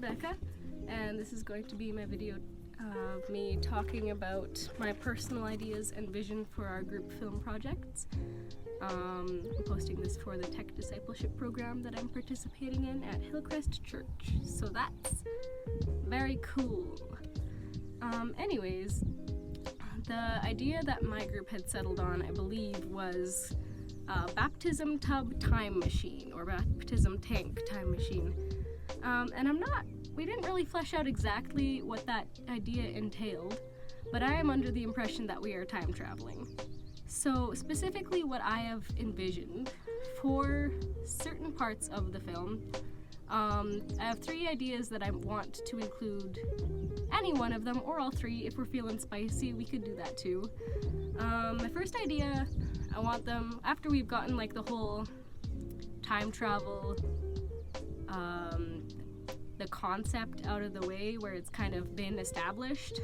Rebecca, and this is going to be my video of me talking about my personal ideas and vision for our group film projects. I'm posting this for the Tech Discipleship program that I'm participating in at Hillcrest Church, so that's very cool. Anyways, the idea that my group had settled on, I believe, was a baptism tub time machine, or baptism tank time machine. And we didn't really flesh out exactly what that idea entailed, but I am under the impression that we are time traveling. So specifically what I have envisioned for certain parts of the film, I have 3 ideas that I want to include any one of them, or all 3. If we're feeling spicy, we could do that too. My first idea, I want them, after we've gotten like the whole time travel, the concept out of the way, where it's kind of been established,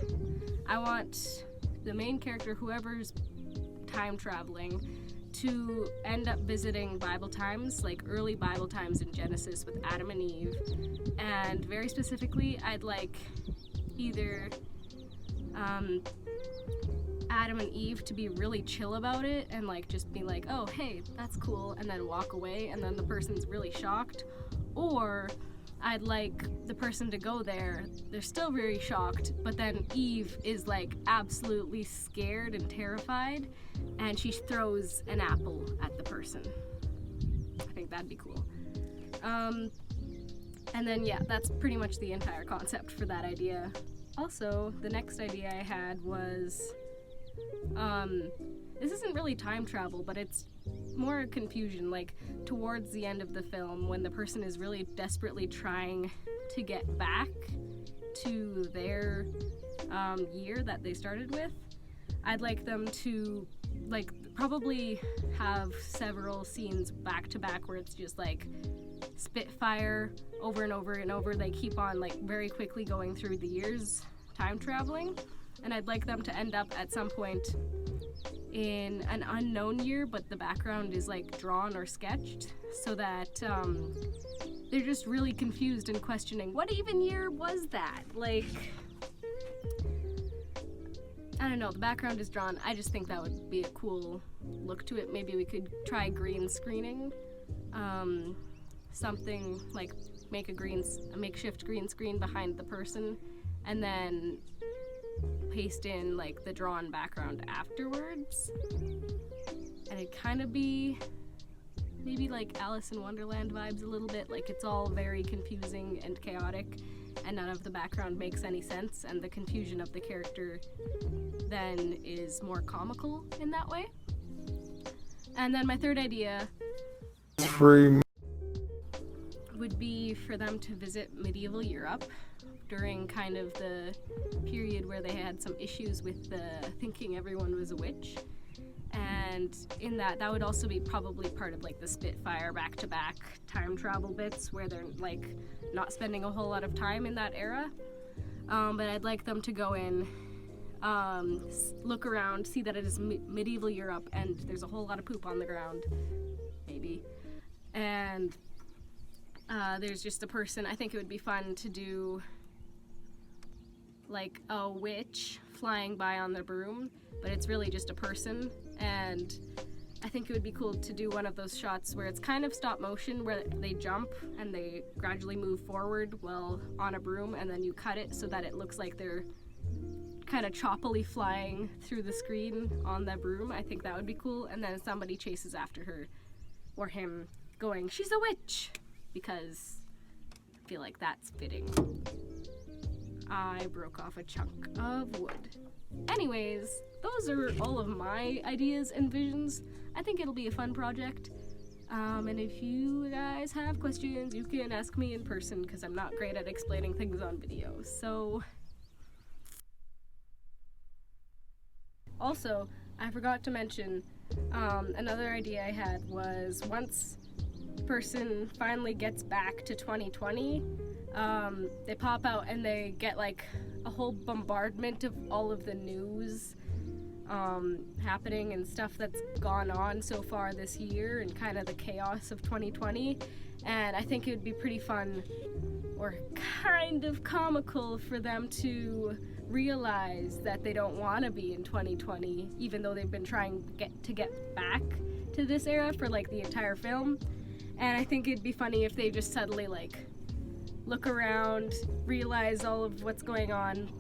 I want the main character, whoever's time traveling, to end up visiting Bible times, like early Bible times in Genesis with Adam and Eve. And very specifically, I'd like either Adam and Eve to be really chill about it and like just be like, oh hey, that's cool, and then walk away, and then the person's really shocked. Or I'd like the person to go there, they're still very shocked, but then Eve is like absolutely scared and terrified, and she throws an apple at the person. I think that'd be cool. And then yeah, that's pretty much the entire concept for that idea. Also, the next idea I had was, this isn't really time travel, but it's more confusion, like towards the end of the film when the person is really desperately trying to get back to their year that they started with. I'd like them to like probably have several scenes back to back where it's just like spitfire over and over and over. They keep on like very quickly going through the years time traveling, and I'd like them to end up at some point in an unknown year, but the background is like drawn or sketched, so that they're just really confused and questioning, what even year was that? Like, I don't know, the background is drawn. I just think that would be a cool look to it. Maybe we could try green screening, something like make a makeshift green screen behind the person, and then paste in like the drawn background afterwards, and it'd kind of be maybe like Alice in Wonderland vibes a little bit, like it's all very confusing and chaotic and none of the background makes any sense, and the confusion of the character then is more comical in that way. And then my third idea would be for them to visit medieval Europe during kind of the period where they had some issues with thinking everyone was a witch. And in that would also be probably part of like the Spitfire back-to-back time travel bits where they're like not spending a whole lot of time in that era. But I'd like them to go in, look around, see that it is medieval Europe and there's a whole lot of poop on the ground, maybe. And there's just a person. I think it would be fun to do like a witch flying by on the broom, but it's really just a person. And I think it would be cool to do one of those shots where it's kind of stop motion, where they jump and they gradually move forward while on a broom, and then you cut it so that it looks like they're kind of choppily flying through the screen on the broom. I think that would be cool. And then somebody chases after her or him going, "She's a witch," because I feel like that's fitting. I broke off a chunk of wood. Anyways, those are all of my ideas and visions. I think it'll be a fun project. And if you guys have questions, you can ask me in person, because I'm not great at explaining things on video. So, also, I forgot to mention, another idea I had was once the person finally gets back to 2020, they pop out and they get like a whole bombardment of all of the news happening and stuff that's gone on so far this year and kind of the chaos of 2020. And I think it would be pretty fun or kind of comical for them to realize that they don't want to be in 2020, even though they've been trying to get back to this era for like the entire film. And I think it'd be funny if they just suddenly like look around, realize all of what's going on,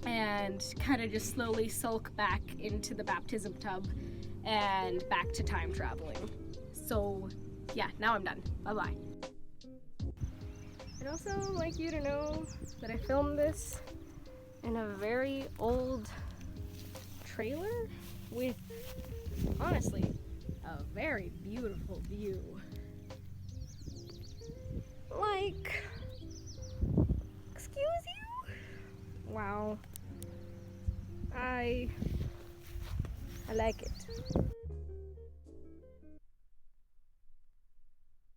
and kind of just slowly sulk back into the baptism tub and back to time traveling. So yeah, now I'm done. Bye-bye. I'd also like you to know that I filmed this in a very old trailer with, honestly, a very beautiful view. Like, excuse you? Wow. I like it.